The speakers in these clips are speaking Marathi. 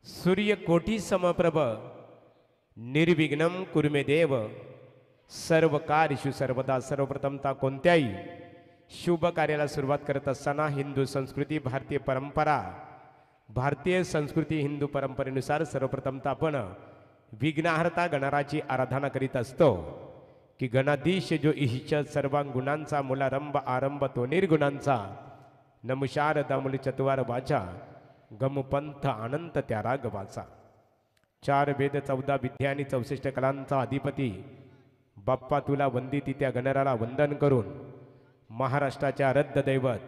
सूर्यकोटी समप्रभ निर्विघ्नं कुरु मे देव सर्व कार्येषु सर्वदा सर्वप्रथमता कोणत्याही शुभ कार्याला सुरुवात करत असताना हिंदू संस्कृती भारतीय परंपरा भारतीय संस्कृती हिंदू परंपरेनुसार सर्वप्रथमता आपण विघ्नहर्ता गणाराची आराधना करीत असतो की गणाधीश जो ईश सर्वांग गुणांचा मूलारंभ आरंभ तो निर्गुणांचा नमुशार दामुली चतुवार वाचा गमपंथ अनंत त्या रागवाचा चार वेद 14 विद्या आणि 64 कलांचा अधिपती बाप्पा तुला वंदिती त्या गणराला वंदन करून महाराष्ट्राच्या रद्द दैवत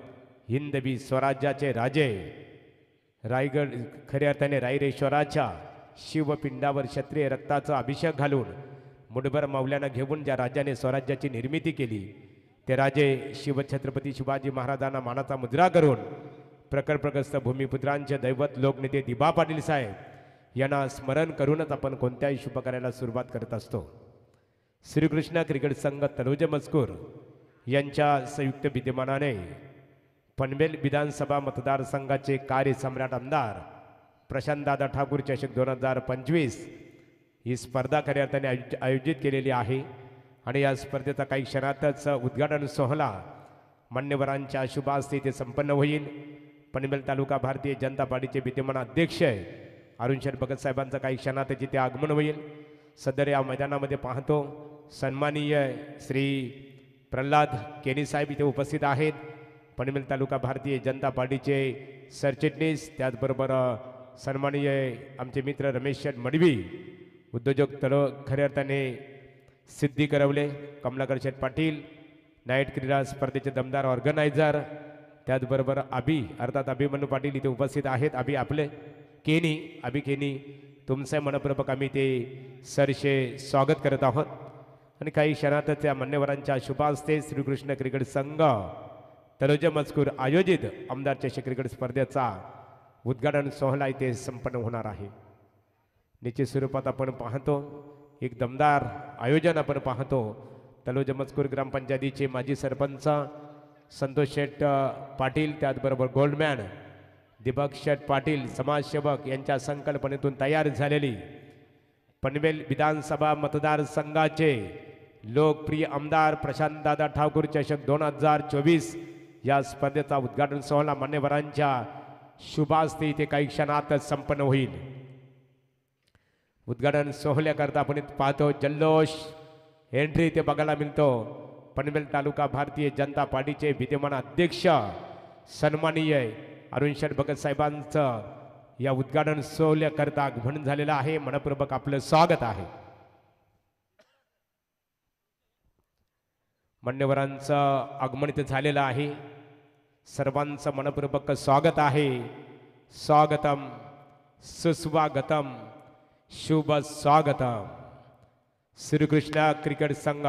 हिंदवी स्वराज्याचे राजे रायगड खऱ्या अर्थाने रायरेश्वराच्या शिवपिंडावर क्षत्रिय रक्ताचा अभिषेक घालून मुठभर मावल्यानं घेऊन ज्या राजाने स्वराज्याची निर्मिती केली ते राजे शिवछत्रपती शिवाजी महाराजांना मानाचा मुद्रा करून प्रकल्पग्रस्त भूमिपुत्रांचे दैवत लोकनेते दिबा पाटील साहेब यांना स्मरण करूनच आपण कोणत्याही शुभ कार्याला सुरुवात करत असतो। श्रीकृष्ण क्रिकेट संघ तलोजा मजकूर यांच्या संयुक्त विद्यमानाने पनवेल विधानसभा मतदारसंघाचे कार्यसम्राट आमदार प्रशांतदादा ठाकूर चषक 2025 ही स्पर्धा खऱ्या अर्थाने आयोजित केलेली आहे आणि या स्पर्धेचा काही क्षणातच उद्घाटन सोहळा मान्यवरांच्या शुभ हस्ते ते संपन्न होईल। पनवेल तालुका भारतीय जनता पार्टीचे विद्यमान अध्यक्ष अरुण शेठ भगत साहेबांचं काही क्षणात जिथे आगमन होईल। सदर या मैदानामध्ये पाहतो सन्माननीय श्री प्रल्हाद केनी साहेब इथे उपस्थित आहेत। पनवेल तालुका भारतीय जनता पार्टीचे सरचिटणीस त्याचबरोबर सन्माननीय आमचे मित्र रमेश शेठ मडवी उद्योजक खऱ्या अर्थाने सिद्धी करवले कमलाकर शेठ पाटील नाईट क्रीडा स्पर्धेचे दमदार ऑर्गनायझर त्याचबरोबर अर्थात अभिमन्यू पाटील इथे उपस्थित आहेत। आपले केनी तुमचे मनपूर्वक आम्ही ते सरसे स्वागत करत आहोत आणि काही क्षणातच त्या मान्यवरांच्या शुभ हस्ते श्रीकृष्ण क्रिकेट संघ तलोजा मजकूर आयोजित आमदार चषक क्रिकेट स्पर्धेचा उद्घाटन सोहळा इथे संपन्न होणार आहे। निश्चित स्वरूपात आपण पाहतो एक दमदार आयोजन आपण पाहतो। तलोजा मजकूर ग्रामपंचायतीचे माजी सरपंच संतोष शेठ पाटील त्याचबरोबर गोल्डमॅन दिपक शेठ पाटील समाजसेवक यांच्या संकल्पनेतून तयार झालेली पनवेल विधानसभा मतदारसंघाचे लोकप्रिय आमदार प्रशांतदादा ठाकूर चषक 2024 या स्पर्धेचा उद्घाटन सोहळा मान्यवरांच्या शुभ हस्ते इथे काही क्षणातच संपन्न होईल। उद्घाटन सोहळ्याकरता आपण पाहतो जल्लोष एंट्री इथे बघायला मिळतो। पनवेल तालुका भारतीय जनता पार्टीचे विद्यमान अध्यक्ष सन्माननीय अरुण शेठ भगत साहेबांचं या उद्घाटन सोहळ्याकरता आगमन झालेलं आहे। मनपूर्वक आपलं स्वागत आहे। मान्यवरांचं आगमन इथे झालेलं आहे। सर्वांचं मनपूर्वक स्वागत आहे। स्वागतम सुस्वागतम शुभ स्वागतम। श्रीकृष्ण क्रिकेट संघ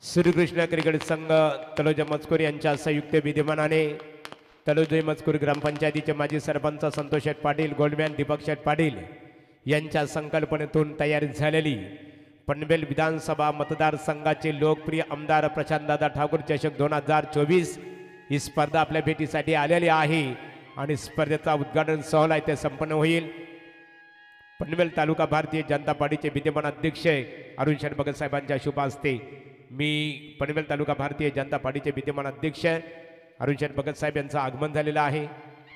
श्रीकृष्ण क्रिकेट संघ तलोजा मजकूर यांच्या संयुक्त विद्यमानाने तलोजा मजकूर ग्रामपंचायतीचे माजी सरपंच संतोष शेठ पाटील गोल्डमॅन दीपक शेठ पाटील यांच्या संकल्पनेतून तयार झालेली पनवेल विधानसभा मतदारसंघाचे लोकप्रिय आमदार प्रशांतदादा ठाकूर चषक 2024 ही स्पर्धा आपल्या भेटीसाठी आलेली आहे आणि स्पर्धेचा उद्घाटन सोहळा इथे संपन्न होईल। पनवेल तालुका भारतीय जनता पार्टीचे विद्यमान अध्यक्ष अरुण शेठ भगत साहेबांच्या शुभ हस्ते मी पनवेल तालुका भारतीय जनता पार्टीचे विद्यमान अध्यक्ष अरुण शेठ भगत साहेब यांचं आगमन झालेलं आहे।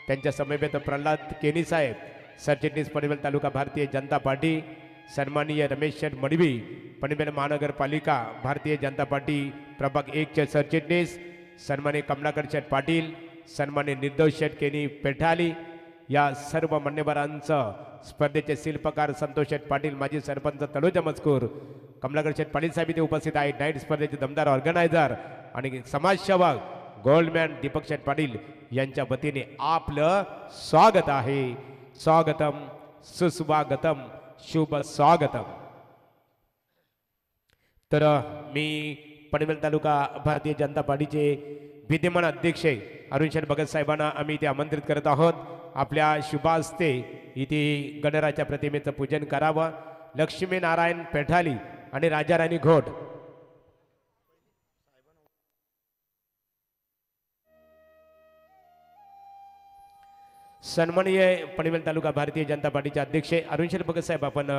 त्यांच्या समवेत प्रल्हाद केनी साहेब सरचिटणीस पनवेल तालुका भारतीय जनता पार्टी सन्माननीय रमेश शेठ मडवी पनवेल महानगरपालिका भारतीय जनता पार्टी प्रभाग 1 चे सरचिटणीस सन्माननीय कमलाकर शेठ पाटील सन्माननीय निर्दोष शेठ केनी पेठाली या सर्व मान्यवरांचं स्पर्धेचे शिल्पकार संतोष शेठ पाटील माजी सरपंच तलोजा मजकूर कमलाकर शेठ पाटील साहेब इथे उपस्थित आहेत। नाईट स्पर्धेचे दमदार ऑर्गनायझर आणि समाजसेवक गोल्डमॅन दीपक शेठ पाटील यांच्या वतीने आपलं स्वागत आहे। स्वागतम सुस्वागतम शुभ स्वागतम। तर मी पनवेल तालुका भारतीय जनता पार्टीचे विद्यमान अध्यक्ष अरुण शेठ भगत साहेबांना आम्ही इथे आमंत्रित करत आहोत. आपल्या शुभ हस्ते इथे गणराच्या प्रतिमेचं पूजन करावं. लक्ष्मीनारायण पेठाली आणि राजाराणी घोट सन्माननीय पनवेल तालुका भारतीय जनता पार्टीचे अध्यक्ष अरुण शेठ भगत साहेब आपण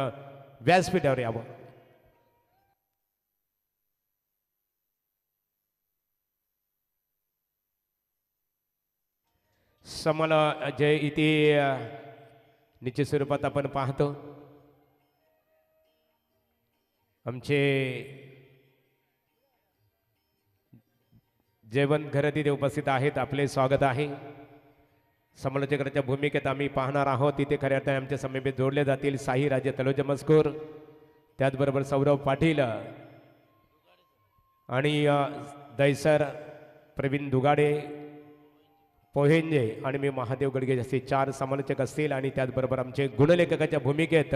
व्यासपीठावर यावं. समला जे इथे निश्चित स्वरूपात आपण पाहतो आमचे जेवण घर तिथे उपस्थित आहेत. आपले स्वागत आहे. समालोचकाच्या भूमिकेत आम्ही पाहणार आहोत. तिथे खऱ्या अर्थाने आमच्या समीपे जोडले जातील साई राजे तलोजा मजकूर, त्याचबरोबर सौरभ पाटील आणि दैसर प्रवीण दुगाडे पोहेंजे आणि मी महादेव गडगे असे 4 समालोचक असतील. आणि त्याचबरोबर आमचे गुणलेखकाच्या भूमिकेत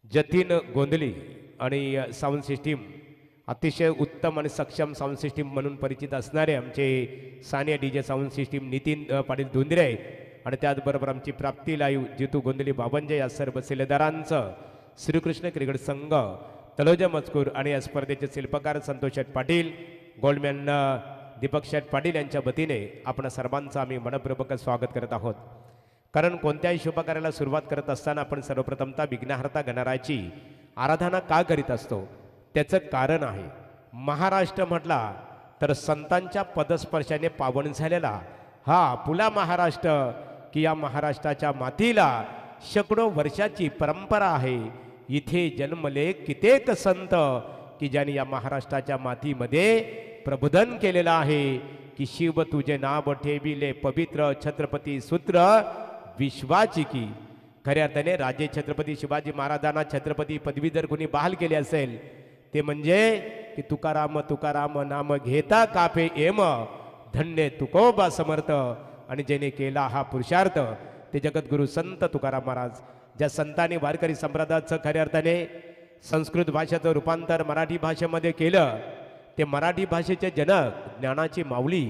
जतीन गोंधली आणि साऊंड सिस्टीम अतिशय उत्तम आणि सक्षम साऊंड सिस्टीम म्हणून परिचित असणारे आमचे Sania DJ sound system Nitin Patil Dhundre आणि त्याचबरोबर आमची प्राप्ती लाईव्ह जितू गोंधली बाबंजे या सर्व शिलेदारांचं श्रीकृष्ण क्रिकेट संघ तलोजा मजकूर आणि या स्पर्धेचे शिल्पकार संतोष शेठ पाटील, गोल्डमॅन दीपक शेठ पाटील यांच्या वतीने आपण सर्वांचं आम्ही मनपूर्वक स्वागत करत आहोत. कारण कोणत्याही शुभकार्याला सुरुवात करत असताना आपण सर्वप्रथमतः विघ्नहर्ता गणरायाची आराधना का करीत असतो त्याचं कारण आहे. महाराष्ट्र म्हटला तर संतांच्या पदस्पर्शाने पावन झालेला हा आपुला महाराष्ट्र, की या महाराष्ट्राच्या मातीला शेकडो वर्षाची परंपरा आहे. इथे जन्मले कित्येक संत की ज्यांनी या महाराष्ट्राच्या मातीमध्ये प्रबोधन केलेलं आहे की शिव तुझे नाव ठेविले पवित्र छत्रपती सूत्र विश्वाची की. खऱ्या अर्थाने राजे छत्रपती शिवाजी महाराजांना छत्रपती पदवी जर कोणी बहाल केली असेल ते म्हणजे की तुकाराम तुकाराम नाम घेता काफे एम धन्य तुकोबा समर्थ. आणि ज्याने केला हा पुरुषार्थ ते जगद्गुरु संत तुकाराम महाराज. ज्या संतांनी वारकरी संप्रदायाचं खऱ्या अर्थाने संस्कृत भाषेचं रूपांतर मराठी भाषेमध्ये केलं ते मराठी भाषेचे जनक ज्ञानाची माऊली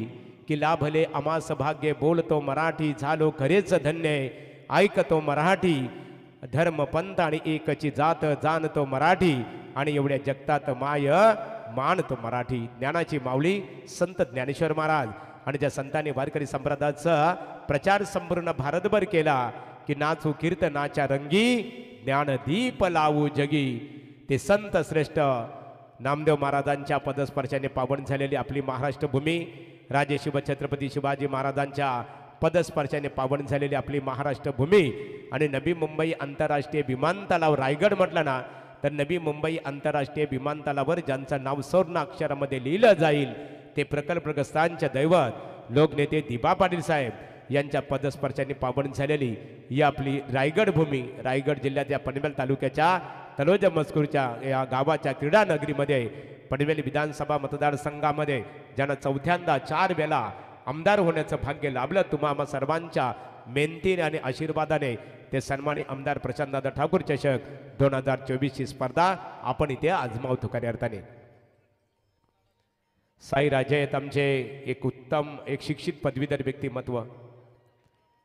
की लाभले आमास भाग्य बोलतो मराठी झालो खरेच धन्य ऐकतो मराठी धर्म पंथ आणि एकची जात जाणतो मराठी आणि एवढ्या जगतात माय मानतो मराठी. ज्ञानाची माऊली संत ज्ञानेश्वर महाराज आणि ज्या संतांनी वारकरी संप्रदायाचा प्रचार संपूर्ण भारतभर केला की नाचू कीर्तनाच्या रंगी ज्ञानदीप लावू जगी. ते संत श्रेष्ठ नामदेव महाराजांच्या पदस्पर्शाने पावन झालेली आपली महाराष्ट्र भूमी, राजे शिवछत्रपती शिवाजी महाराजांच्या पदस्पर्शाने पावन झालेली आपली महाराष्ट्र भूमी. आणि नवी मुंबई आंतरराष्ट्रीय विमानतळावर रायगड म्हटलं ना तर नवी मुंबई आंतरराष्ट्रीय विमानतळावर ज्यांचं नाव सुवर्ण अक्षरामध्ये लिहिलं जाईल ते प्रकल्पग्रस्तांचे दैवत लोकनेते दिबा पाटील साहेब यांच्या पदस्पर्शाने पावन झालेली ही आपली रायगड भूमी. रायगड जिल्ह्यात या पनवेल तालुक्याच्या तलोजा मजकूरच्या या गावाच्या क्रीडा नगरीमध्ये पनवेल विधानसभा मतदारसंघामध्ये ज्यांना चौथ्यांदा 4 वेळा आमदार होण्याचं भाग्य लाभलं तुम्हा सर्वांच्या मेहनतीने आणि आशीर्वादाने ते सन्मानी आमदार प्रशांतदादा ठाकूर चषक 2024 ची स्पर्धा आपण इथे आजमावतो. खऱ्या अर्थाने साई राजे आहेत आमचे एक उत्तम एक शिक्षित पदवीधर व्यक्तिमत्व.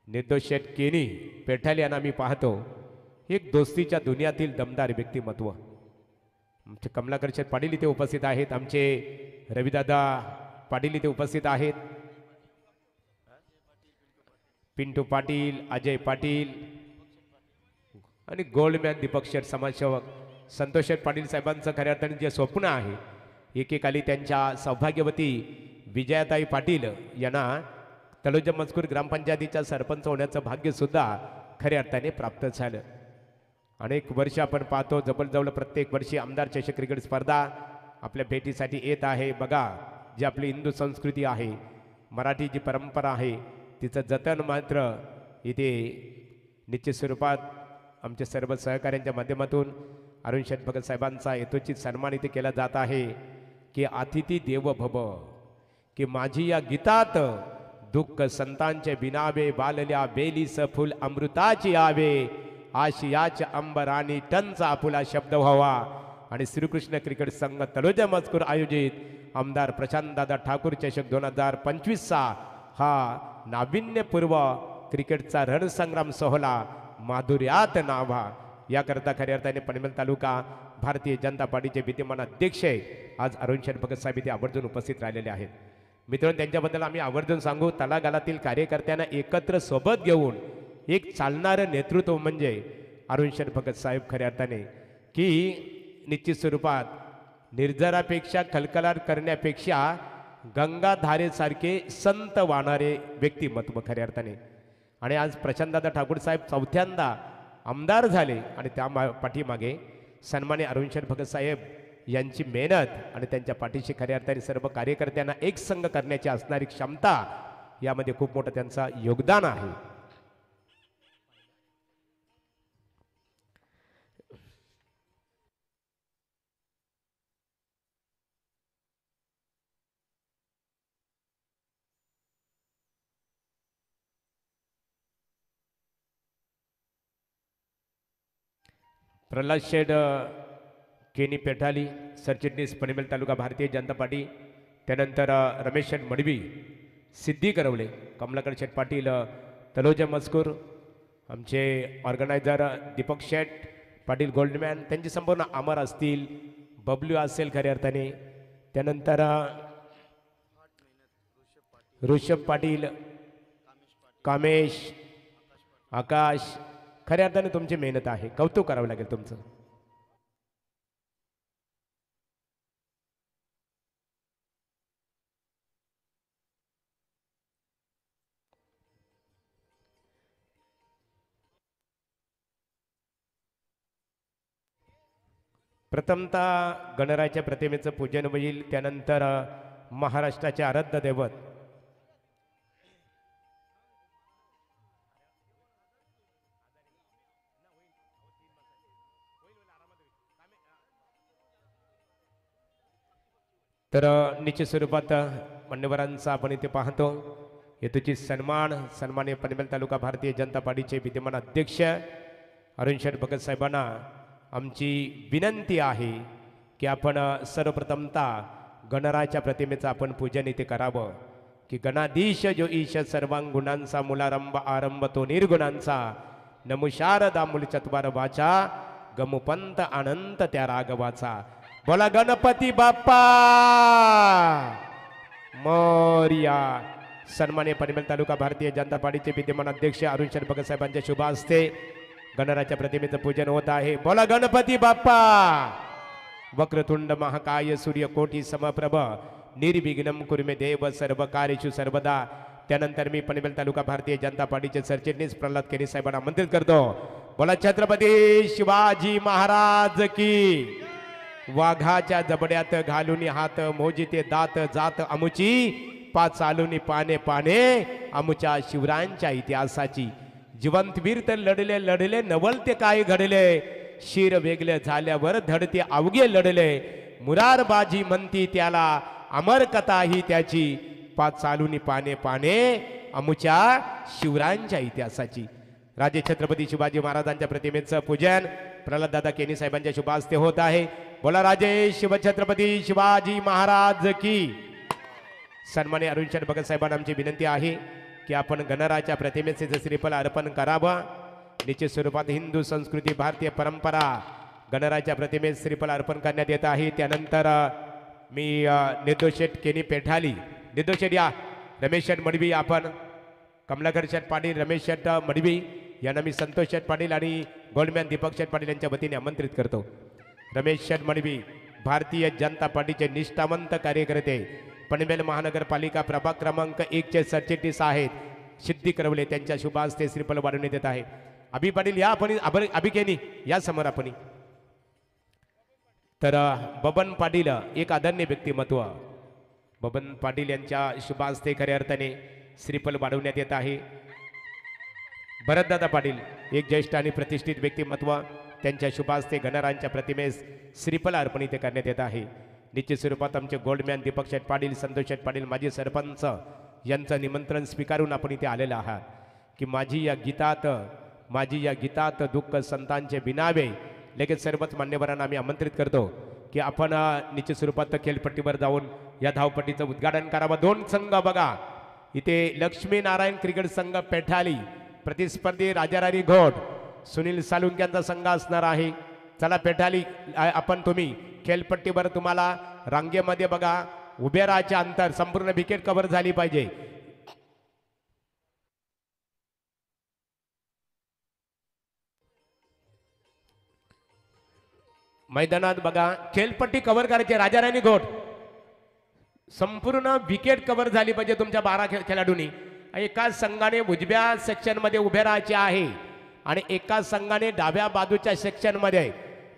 निर्दोष शेठ केनी पेठाले यांना मी पाहतो एक दोस्तीच्या दुनियातील दमदार व्यक्तिमत्व. आमचे कमलाकर शेठ पाटील इथे उपस्थित आहेत, आमचे रविदादा पाटील इथे उपस्थित आहेत, पिंटू पाटील, अजय पाटील आणि गोल्डमॅन दीपक शेठ समाजसेवक संतोष शेठ पाटील साहेबांचं खऱ्या अर्थाने जे स्वप्न आहे एकेकाली त्यांच्या सौभाग्यवती विजयाताई पाटील यांना तलोजा मजकूर ग्रामपंचायतीच्या सरपंच होण्याचं भाग्यसुद्धा खऱ्या अर्थाने प्राप्त झालं. अनेक वर्ष आपण पाहतो जवळजवळ प्रत्येक वर्षी आमदार चषक क्रिकेट स्पर्धा आपल्या भेटीसाठी येत आहे. बघा जी आपली हिंदू संस्कृती आहे, मराठी जी परंपरा आहे तिचं जतन मात्र इथे निश्चित स्वरूपात आमच्या सर्व सहकाऱ्यांच्या माध्यमातून अरुण शेठ भगत साहेबांचा यथोचित सन्मान इथे केला जात आहे की अतिथी देव भव की माझी या गीतात दुःख संतांचे बिनावे बालल्या बेलीस फुल अमृताची आवे आशियाच्या अंबराणी टनचा आपुला शब्द व्हावा आणि श्रीकृष्ण क्रिकेट संघ तलोजा मजकूर आयोजित आमदार प्रशांतदादा ठाकूर चषक 2025चा हा नाविन्यपूर्व क्रिकेटचा रणसंग्राम सोहळा माधुर्यात नावा याकरता खऱ्या अर्थाने पनवेल तालुका भारतीय जनता पार्टीचे विद्यमान अध्यक्ष आज अरुण शेठ भगत साहेब इथे आवर्जून उपस्थित राहिलेले आहेत. मित्रांनो, त्यांच्याबद्दल आम्ही आवर्जून सांगू, तळागाळातील कार्यकर्त्यांना एकत्र सोबत घेऊन एक चालणारं नेतृत्व म्हणजे अरुण शेठ भगत साहेब खऱ्या अर्थाने की निश्चित स्वरूपात निर्जरापेक्षा कलकलाट करण्यापेक्षा गंगाधारेसारखे संत वाहणारे व्यक्तिमत्व खऱ्या अर्थाने. आणि आज प्रशांतदादा ठाकूर साहेब चौथ्यांदा आमदार झाले आणि त्या पाठीमागे सन्मान्य अरुण शेठ भगत साहेब यांची मेहनत आणि त्यांच्या पाठीशी खऱ्या अर्थाने सर्व कार्यकर्त्यांना एक संघ करण्याची असणारी क्षमता यामध्ये खूप मोठं त्यांचं योगदान आहे. प्रल्हाद शेठ केनी पेठाली सरचिटणीस पनवेल तालुका भारतीय जनता पार्टी, त्यानंतर रमेश शेठ मडवी, सिद्धी करवले, कमलाकर शेठ पाटील तलोजा मजकूर, आमचे ऑर्गनायझर दीपक शेठ पाटील गोल्डमॅन, त्यांचे संपूर्ण अमर असतील, बबलू असेल खऱ्या अर्थाने, त्यानंतर ऋषभ पाटील, कामेश, आकाश, खऱ्या अर्थाने तुमची मेहनत आहे, कौतुक करावं लागेल तुमचं. प्रथमतः गणरायाच्या प्रतिमेचं पूजन होईल, त्यानंतर महाराष्ट्राचे आराध्य दैवत तर निश्चित स्वरूपात मान्यवरांचा आपण इथे पाहतो. हेतूची सन्मान्य पनवेल तालुका भारतीय जनता पार्टीचे विद्यमान अध्यक्ष अरुण शेठ भगत साहेबांना आमची विनंती आहे की आपण सर्वप्रथमतः गणरायाच्या प्रतिमेचं आपण पूजन इथे करावं. की गणाधीश जो ईश सर्वांगुणांचा मुलारंभ आरंभ तो निर्गुणांचा, नमो शारदा मूल चत्वार वाचा, गमुपंत अनंत त्या रागवाचा. बोला गणपती बाप्पा मोरया. सन्मान्य पनवेल तालुका भारतीय जनता पार्टीचे विद्यमान अध्यक्ष अरुण शेठ भगत साहेबांच्या शुभ हस्ते गणरायाच्या प्रतिमेचं पूजन होत आहे. बोला गणपती बाप्पा. वक्रतुंड महाकाय सूर्यकोटी समप्रभ निर्विघ्नम कुर्मे देव सर्व कार्येषु सर्वदा. त्यानंतर मी पनवेल तालुका भारतीय जनता पार्टीचे सरचिटणीस प्रल्हाद केनी साहेबांना आमंत्रित करतो. बोला छत्रपती शिवाजी महाराज की. वाघाच्या जबड्यात घालून हात मोजिते दात जात अमुची, पाच चालूनी पाने पाने अमुच्या शिवरायांच्या इतिहासाची. जिवंत वीर तर लढले लढले नवलते काय घडले, शिर वेगळे झाल्यावर धडते अवघे लढले. मुरारबाजी म्हणती त्याला अमर कथा ही त्याची, पाच चालूनी पाने पाने अमुच्या शिवरायांच्या इतिहासाची. राजे छत्रपती शिवाजी महाराजांच्या प्रतिमेचं पूजन प्रल्हाददादा केनी साहेबांच्या शुभ हस्ते होत आहे. बोला राजे शिवछत्रपती शिवाजी महाराज की. सन्मान्य अरुण शेठ भगत साहेबांना आमची विनंती आहे की आपण गणरायाच्या प्रतिमेचे श्रीफल अर्पण करावं. निश्चित स्वरूपात हिंदू संस्कृती भारतीय परंपरा गणरायाच्या प्रतिमेस श्रीफल अर्पण करण्यात येत आहे. त्यानंतर मी निर्दोष शेठ केनी पेठाली, निर्दोष शेठ या, रमेश शेठ मडवी, आपण कमलाकर शेठ पाटील, रमेश शेठ मडवी यांना मी संतोष शेठ पाटील आणि गोल्डमॅन दीपक शेठ पाटील यांच्या वतीने आमंत्रित करतो. रमेश शेठ मडवी भारतीय जनता पार्टीचे निष्ठावंत कार्यकर्ते, पनवेल महानगरपालिका प्रभाग क्रमांक 1 चे सरचिटणीस आहेत. सिद्धी करवले त्यांच्या शुभ हस्ते श्रीफल वाढवण्यात येत आहे. अभि पाटील या, आपण अभिकेनी या समोर आपण. तर बबन पाटील एक आदरणीय व्यक्तिमत्व, बबन पाटील यांच्या शुभ हस्ते खऱ्या अर्थाने श्रीफल वाढवण्यात येत आहे. भरतदादा पाटील एक ज्येष्ठ आणि प्रतिष्ठित व्यक्तिमत्व, त्यांच्या शुभ हस्ते गणरायांच्या प्रतिमेस श्रीफल अर्पण इथे करण्यात येत आहे. निश्चित स्वरूपात आमचे गोल्डमॅन दीपक शेठ पाटील, संतोष शेठ पाटील माजी सरपंच यांचं निमंत्रण स्वीकारून आपण इथे आलेलं आहात की माझी या गीतात माझी या गीतात दुःख संतांचे बिनावे. लगेच सर्वच मान्यवरांना आम्ही आमंत्रित करतो की आपण निश्चित स्वरूपात खेळपट्टीवर जाऊन या धावपट्टीचं उद्घाटन करावं. दोन संघ बघा इथे लक्ष्मी नारायण क्रिकेट संघ पेठाली, प्रतिस्पर्धी राजाराणी घोट सुनील सालुंके यांचा संघ असणार आहे. चला पेठाली आपण तुम्ही खेळपट्टीवर तुम्हाला रांगेमध्ये बघा उभे राहायचे अंतर संपूर्ण विकेट कव्हर झाली पाहिजे. मैदानात बघा खेळपट्टी कव्हर करायची राजाराणी घोट संपूर्ण विकेट कव्हर झाली पाहिजे तुमच्या 12 खेळाडूंनी. एका संघाने उजव्या सेक्शन मध्ये उभे राहायचे आहे आणि एका संघाने डाव्या बाजूच्या सेक्शन मध्ये.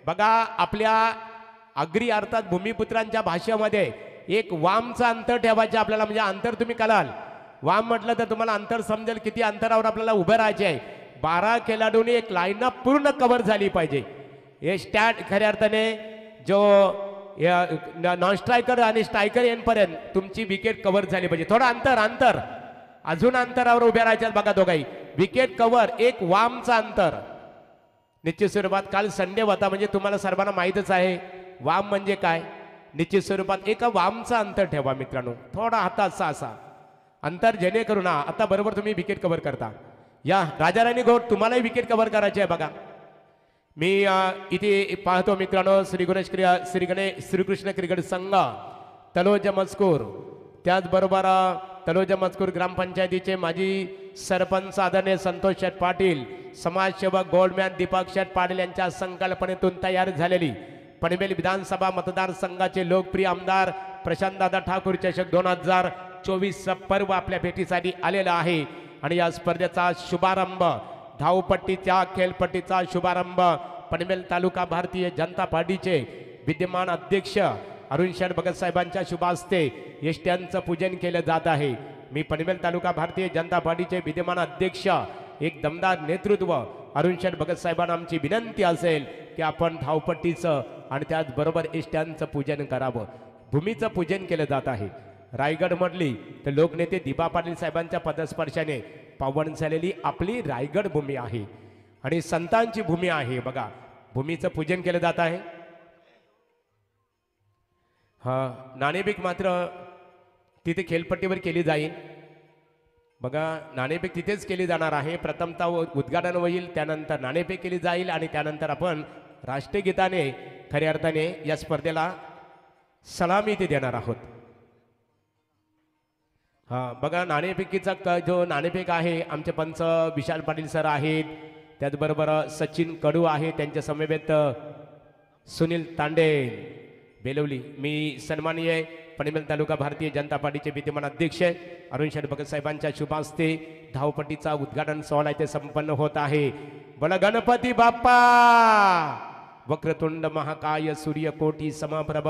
बघा आपल्या अग्री अर्थात भूमिपुत्रांच्या भाषेमध्ये एक वामचा अंतर ठेवायचे आपल्याला, म्हणजे अंतर तुम्ही कळाल. वाम म्हटलं तर तुम्हाला अंतर समजेल किती अंतरावर आपल्याला उभं राहायचे आहे. 12 खेळाडूंनी एक लाईनअप पूर्ण कव्हर झाली पाहिजे. हे स्टॅट खऱ्या अर्थाने जो नॉन स्ट्रायकर आणि स्ट्रायकर येईपर्यंत तुमची विकेट कव्हर झाली पाहिजे. थोडं अंतर अजून अंतरावर उभ्या राहायच्यात बघा दोघाही. विकेट कव्हर एक वामचा अंतर. निश्चित स्वरूपात काल संडे होता म्हणजे तुम्हाला सर्वांना माहीतच आहे वाम म्हणजे काय. निश्चित स्वरूपात एका वामचा अंतर ठेवा मित्रांनो, थोडा हाताचा असा अंतर, जेणेकरून आता बरोबर तुम्ही विकेट कव्हर करता. या राजाराणी घोट तुम्हालाही विकेट कव्हर करायची आहे बघा. मी इथे पाहतो मित्रांनो श्रीकृष्ण क्रिकेट संघ तलोजा मजकूर, त्याचबरोबर तलोजा मजकूर ग्रामपंचायतीचे माजी सरपंच आदरणीय संतोष शेठ पाटील, समाजसेवक गोल्डमॅन दीपक शेठ पाटील यांच्या संकल्पनेतून तयार झालेली पनवेल विधानसभा मतदारसंघाचे लोकप्रिय आमदार प्रशांतदादा ठाकूर चषक 2024 पर्व आपल्या भेटीसाठी आलेला आहे. आणि या स्पर्धेचा शुभारंभ धावपट्टीच्या खेळपट्टीचा शुभारंभ पनवेल तालुका भारतीय जनता पार्टीचे विद्यमान अध्यक्ष अरुण शेठ भगत साहेबांच्या शुभ हस्ते यष्ट्यांचं पूजन केलं जात आहे. मी पनवेल तालुका भारतीय जनता पार्टीचे विद्यमान अध्यक्ष एक दमदार नेतृत्व अरुण शेठ भगत साहेबांना आमची विनंती असेल की आपण धावपट्टीचं आणि त्याचबरोबर यष्ट्यांचं पूजन करावं. भूमीचं पूजन केलं जात आहे. रायगड म्हटली तर लोकनेते दिबा पाटील साहेबांच्या पदस्पर्शाने पावन झालेली आपली रायगड भूमी आहे आणि संतांची भूमी आहे. बघा भूमीचं पूजन केलं जात आहे. नाणेफेक मात्र तिथे खेळपट्टीवर केली जाईल. बघा नाणेफेक तिथेच केली जाणार आहे. प्रथमतः उद्घाटन होईल, त्यानंतर नाणेफेक केली जाईल आणि त्यानंतर आपण राष्ट्रीय गीताने खऱ्या अर्थाने या स्पर्धेला सलामी ते देणार आहोत. बघा नाणेफेकीचा जो नाणेफेक आहे आमचे पंच विशाल पाटील सर आहेत, त्याचबरोबर सचिन कडू आहे, त्यांच्या समवेत सुनील तांडे बेलवली. मी सन्माननीय पनवेल तालुका भारतीय जनता पार्टीचे विद्यमान अध्यक्ष अरुण शेठ भगत साहेबांच्या शुभ हस्ते धावपट्टीचा उद्घाटन सोहळा इथे संपन्न होत आहे. बोला गणपती बाप्पा. वक्रतुंड महाकाय सूर्यकोटी समप्रभ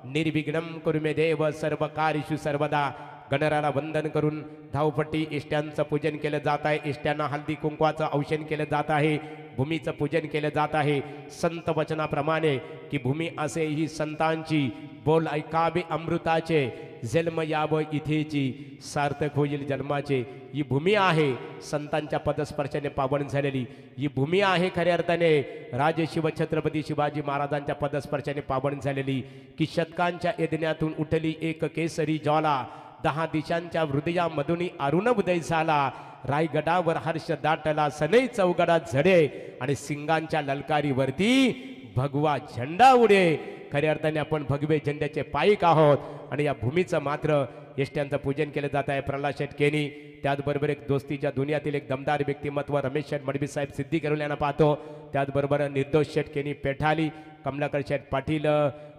निर्विघ्नं कुरु मे देव सर्व कार्येषु सर्वदा. गणराला वंदन करून धावपट्टी इष्ट्यांचं पूजन केलं जात आहे. इष्ट्यांना हळदी कुंकवाचं औषण केलं जात आहे. भूमीचं पूजन केलं जात आहे. संत वचनाप्रमाणे की भूमी असे ही संतांची बोल ऐकावे अमृताचे जन्म यावं इथेची सार्थक होईल जन्माचे. ही भूमी आहे संतांच्या पदस्पर्शाने पावन झालेली. ही भूमी आहे खऱ्या अर्थाने राजशिव छत्रपती शिवाजी महाराजांच्या पदस्पर्शाने पावन झालेली. की शतकांच्या यज्ञातून उठली एक केसरी ज्वाला, 10 दिशांच्या हृदयामधून अरुण उदय झाला. रायगडावर हर्ष दाटला सनई चौगडात झडे आणि सिंगांच्या ललकारीवरती भगवा झेंडा उडे. खऱ्या अर्थाने आपण भगवे झेंड्याचे पाईक आहोत आणि या भूमीचं मात्र यष्ट्यांचं पूजन केलं जात आहे. प्रल्हाद शेठ केनी, त्याचबरोबर एक दोस्तीच्या दुनियातील एक दमदार व्यक्तिमत्व रमेश शेठ मडवी साहेब सिद्धी करून यांना पाहतो. त्याचबरोबर निर्दोष शेठ केनी पेठाली, कमलाकर शेठ पाटील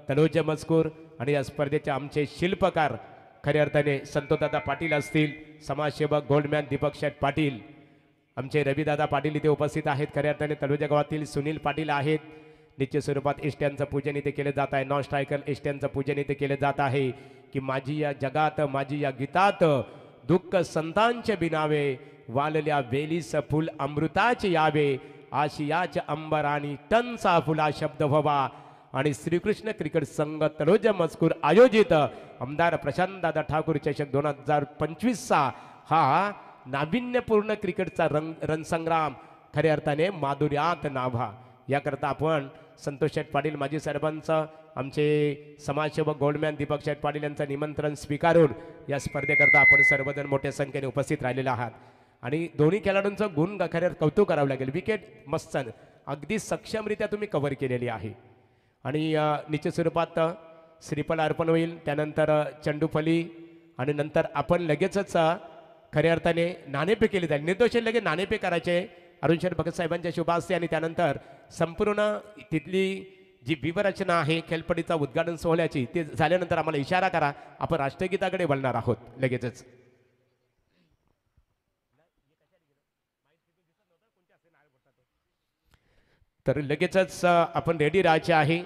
तलोजा मजकूर आणि या स्पर्धेचे आमचे शिल्पकार खऱ्या अर्थाने संतोषदादा पाटील असतील, समाजसेवक गोल्डमॅन दीपक शेठ पाटील, आमचे रविदादा पाटील इथे उपस्थित आहेत. खऱ्या अर्थाने तलोजा गावातील सुनील पाटील आहेत. निश्चित स्वरूपात इष्ट्यांचं पूजन इथे केलं जात आहे. नॉन स्ट्रायकर इष्ट्यांचं पूजन इथे केलं जात आहे. की माझी या जगात माझी या गीतात दुःख संतांचे बिनावे, वालल्या वेलीस फुल अमृताचे यावे, आशियाच्या अंबरानी टनचा फुला शब्द व्हावा. आणि श्रीकृष्ण क्रिकेट संघ तलोजा मजकूर आयोजित आमदार प्रशांतदादा ठाकूर चषक 2025 हा नाविन्यपूर्ण क्रिकेटचा रणसंग्राम खऱ्या अर्थाने माधुर्यात नाभा. याकरता आपण संतोष शेठ पाटील माजी सरपंच आमचे समाजसेवक गोल्डमॅन दीपक शेठ पाटील यांचं निमंत्रण स्वीकारून या स्पर्धेकरता आपण सर्वजण मोठ्या संख्येने उपस्थित राहिलेले आहात. आणि दोन्ही खेळाडूंचं गुण खऱ्या कौतुक करावं लागेल. विकेट मस्त अगदी सक्षमरित्या तुम्ही कव्हर केलेली आहे. आणि निश्चित स्वरूपात श्रीफल अर्पण होईल, त्यानंतर चंडूफली आणि नंतर आपण लगेचच खऱ्या अर्थाने नाणेफेक केली जाईल. निर्दोष लगेच नाणेफेक करायचे अरुणशेठ भगत साहेबांच्या शुभ हस्ते. आणि त्यानंतर संपूर्ण तिथली जी व्यूहरचना आहे खेळपट्टीचा उद्घाटन सोहळ्याची ते झाल्यानंतर आम्हाला इशारा करा, आपण राष्ट्रगीताकडे वळणार आहोत लगेचच. तर लगेचच आपण रेडी राहायचे आहे.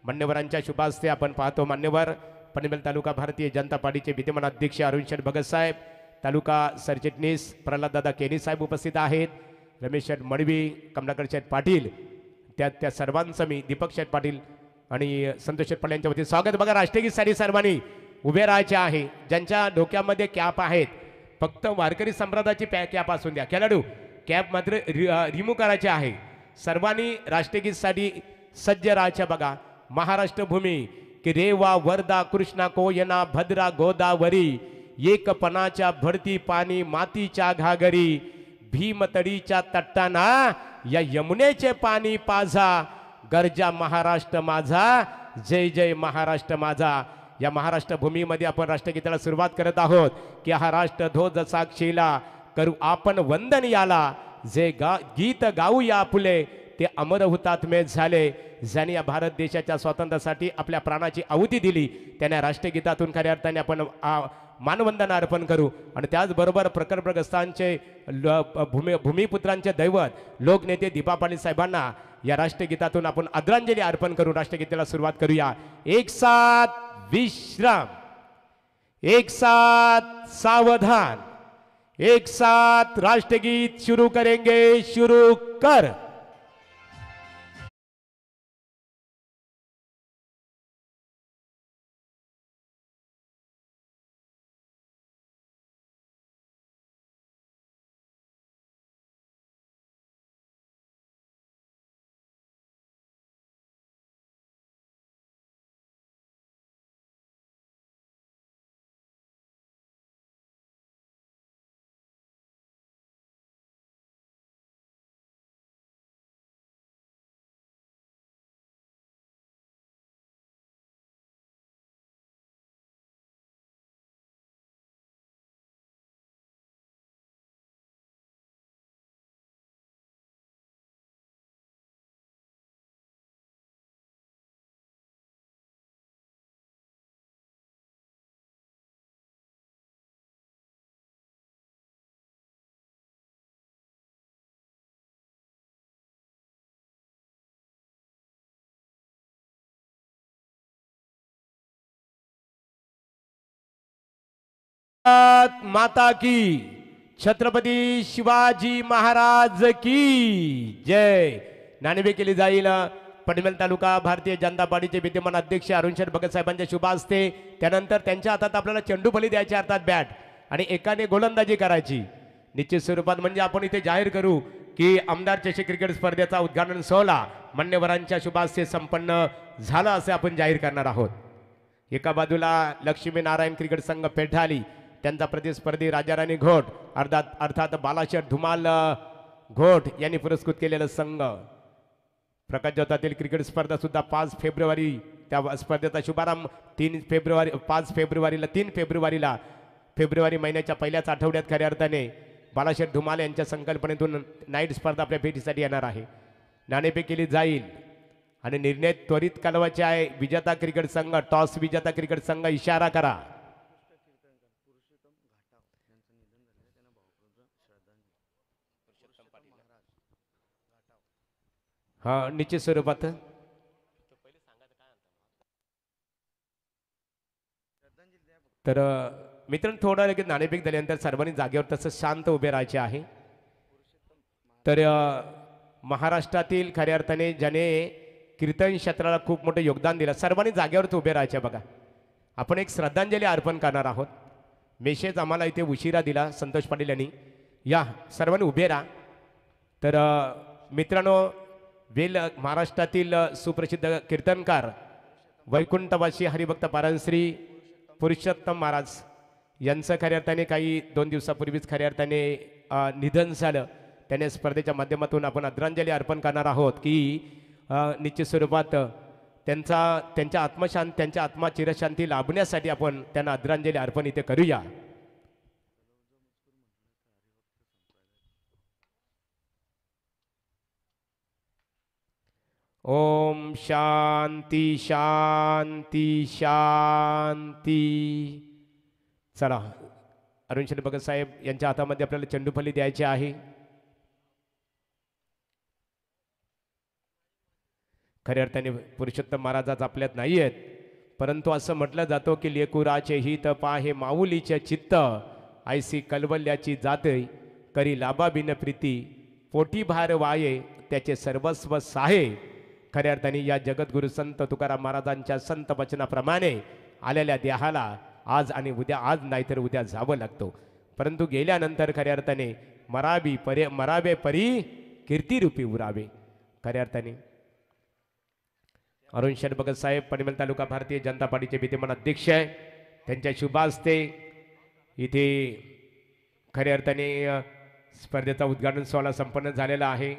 मान्यवरांच्या शुभ हस्ते आपण पाहतो मान्यवर पनवेल तालुका भारतीय जनता पार्टीचे विद्यमान अध्यक्ष अरुणशेठ भगत साहेब, तालुका सरचिटणीस प्रल्हाददादा केनी साहेब उपस्थित आहेत, रमेश शेठ मडवी, कमलाकर शेठ पाटील, त्या सर्वांचं मी दीपक शेठ पाटील आणि संतोष शेठ पाटील यांच्या वतीने स्वागत. बघा राष्ट्रगीतसाठी सर्वांनी उभे राहायचे आहे. ज्यांच्या डोक्यामध्ये कॅप आहेत फक्त वारकरी संप्रदायाची कॅप असून द्या, खेळाडू कॅप मात्र रिमूव्ह करायचे आहे. सर्वांनी राष्ट्रगीतसाठी सज्ज राहायचे. बघा महाराष्ट्र भूमी की रेवा वर्धा कृष्णा कोयना भद्रा गोदावरी, एकपणाच्या भरती पाणी मातीच्या घागरी, भीमतडीच्या तट्टाना या यमुनेचे पाणी पाझा, गरजा महाराष्ट्र माझा, जय जय महाराष्ट्र माझा. या महाराष्ट्र भूमीमध्ये आपण राष्ट्रगीताला सुरुवात करत आहोत की हा राष्ट्र ध्वज साक्षीला करू आपण वंदन याला, जे गीत गाऊया फुले ते अमर हुतात्मे झाले, ज्यांनी या भारत देशाच्या स्वातंत्र्यासाठी आपल्या प्राणाची आहुती दिली, त्यांना राष्ट्रगीतातून खऱ्या अर्थाने आपण मानवंदना अर्पण करू. आणि त्याचबरोबर प्रकल्पग्रस्तांचे भूमिपुत्रांचे दैवत लोकनेते दीपा पाटील साहेबांना या राष्ट्रगीतातून आपण आदरांजली अर्पण करू. राष्ट्रगीताला सुरुवात करूया. एक साथ विश्राम, एक साथ सावधान, एक साथ राष्ट्रगीत शुरू करेंगे. शुरू कर. माता की छत्रपती शिवाजी महाराज की जय. नाणेफेक केली जाईल. पनवेल तालुका भारतीय जनता पार्टीचे विद्यमान अध्यक्ष अरुणशेठ भगत साहेबांच्या शुभ हस्ते. त्यानंतर त्यांच्या हातात आपल्याला चेंडूफली द्यायची अर्थात बॅट आणि एकाने गोलंदाजी करायची. निश्चित स्वरूपात म्हणजे आपण इथे जाहीर करू की आमदार चषक क्रिकेट स्पर्धेचा उद्घाटन सोहळा मान्यवरांच्या शुभ हस्ते संपन्न झाला असे आपण जाहीर करणार आहोत. एका बाजूला लक्ष्मी नारायण क्रिकेट संघ पेठाली, त्यांचा प्रतिस्पर्धी राजाराणी घोट अर्थात बालाशेठ धुमाल घोट यांनी पुरस्कृत केलेला संघ. प्रकाश जोतातील क्रिकेट स्पर्धा सुद्धा 5 फेब्रुवारी त्या स्पर्धेचा शुभारंभ 5 फेब्रुवारीला फेब्रुवारी महिन्याच्या पहिल्याच आठवड्यात खऱ्या अर्थाने बालाशेठ धुमाल यांच्या संकल्पनेतून नाईट स्पर्धा आपल्या भेटीसाठी येणार आहे. नाणेफेक केली जाईल आणि निर्णय त्वरित कळवायचे आहे. विजेता क्रिकेट संघ, टॉस विजेता क्रिकेट संघ इशारा करा. हा निश्चित स्वरूपात तर मित्रांनो थोडा लगेच नाणेफेक झाल्यानंतर सर्वांनी जागेवर तसं शांत उभे राहायचे आहे. तर महाराष्ट्रातील खऱ्या अर्थाने ज्याने कीर्तन क्षेत्राला खूप मोठं योगदान दिलं, सर्वांनी जागेवरच उभे राहायचे. बघा आपण एक श्रद्धांजली अर्पण करणार आहोत. मेसेज आम्हाला इथे उशिरा दिला संतोष पाटील यांनी. या सर्वांनी उभे राहा. तर मित्रांनो, महाराष्ट्रातील सुप्रसिद्ध कीर्तनकार वैकुंठवासी हरिभक्त पारायण श्री पुरुषोत्तम महाराज यांचं खऱ्या अर्थाने काही 2 दिवसापूर्वीच खऱ्या अर्थाने निधन झालं. त्याने स्पर्धेच्या माध्यमातून आपण आदरांजली अर्पण करणार आहोत की निश्चित स्वरूपात त्यांच्या त्यांच्या आत्मा चिरशांती लाभण्यासाठी आपण त्यांना आदरांजली अर्पण इथे करूया. ओम शांती शांती शांती. चला, अरुण शंकर भगत साहेब यांच्या हातामध्ये आपल्याला चंडूफली द्यायचे आहे. खऱ्या अर्थाने पुरुषोत्तम महाराज आज आपल्यात नाही आहेत, परंतु असं म्हटलं जातो की लेकुराचे हित पाहे माऊलीचे चित्त, ऐसी कलवल्याची जाते करी लाभा बिन प्रीती, पोटी भार वाये त्याचे सर्वस्व साहे. खऱ्या अर्थाने या जगद्गुरु संत तुकाराम महाराजांच्या संत वचनाप्रमाणे आलेल्या देहाला आज आणि उद्या, आज नाहीतर उद्या जावं लागतो. परंतु गेल्यानंतर खऱ्या अर्थाने मरावे परी कीर्तिरूपी उरावे. खऱ्या अर्थाने अरुण शंकर भगत साहेब पनवेल तालुका भारतीय जनता पार्टीचे विद्यमान अध्यक्ष आहे. त्यांच्या शुभ हस्ते इथे खऱ्या अर्थाने स्पर्धेचा उद्घाटन सोहळा संपन्न झालेला आहे.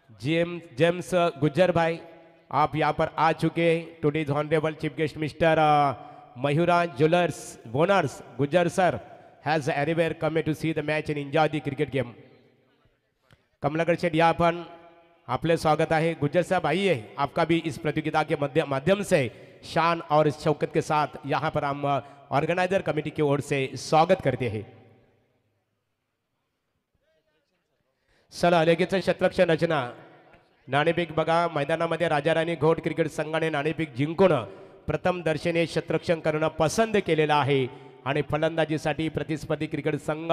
जेम्स गुज्जर भाई, आप यहाँ पर आ चुके हैं. Today's honourable chief guest mister Mayura Jewelers owners Gujjar sir has everywhere come to see the match and enjoy the cricket game. Kamalakar Sheth यहाँ पर आपले स्वागत है. गुज्जर साहब आइए, आपका भी इस प्रतियोगिता के माध्यम से शान और शौकत के साथ यहाँ पर हम ऑर्गेनाइजर कमेटी की ओर से स्वागत करते हैं. चला, लगेच शतरक्षण रचना. नाणेफेक बघा, मैदानामध्ये राजाराणी घोट क्रिकेट संघाने नाणेफेक जिंकून प्रथम दर्शनी शतरक्षण करणं पसंत केलेलं आहे आणि फलंदाजीसाठी प्रतिस्पर्धी क्रिकेट संघ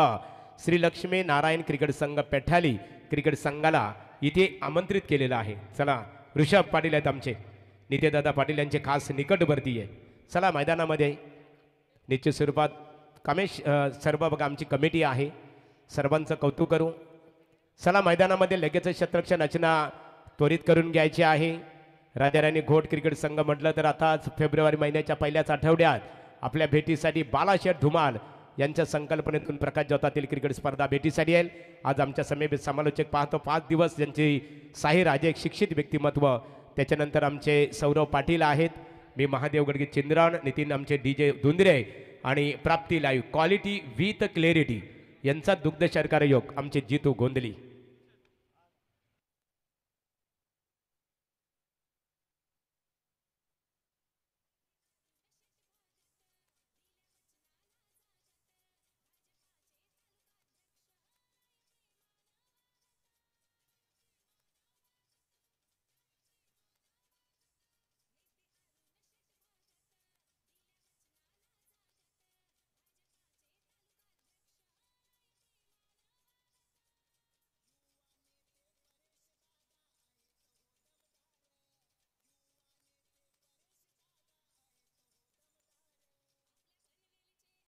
श्री लक्ष्मी नारायण क्रिकेट संघ पेठाली क्रिकेट संघाला इथे आमंत्रित केलेलं आहे. चला, ऋषभ पाटील आहेत आमचे, नितेदादा पाटील यांचे खास निकटवर्ती आहे. चला, मैदानामध्ये निश्चित स्वरूपात सर्व बघा आमची कमिटी आहे, सर्वांचं कौतुक करू. चला, मैदानामध्ये लगेच शतरक्षण रचना त्वरित करून घ्यायची आहे. राजाराणी घोट क्रिकेट संघ म्हटलं तर आताच फेब्रुवारी महिन्याच्या पहिल्याच आठवड्यात आपल्या भेटीसाठी बालाशेठ धुमाल यांच्या संकल्पनेतून प्रकाश जोतातील क्रिकेट स्पर्धा भेटीसाठी येईल. आज आमच्या समीप समालोचक पाहतो 5 दिवस ज्यांची साही राजे एक शिक्षित व्यक्तिमत्व, त्याच्यानंतर आमचे सौरव पाटील आहेत, मी महादेव गडगे चिंद्रण, नितीन आमचे DJ धुंद्रे आणि प्राप्ती लाईव्ह क्वालिटी विथ क्लॅरिटी यांचा दुग्ध शर्करा योग आमचे जितू गोंदली.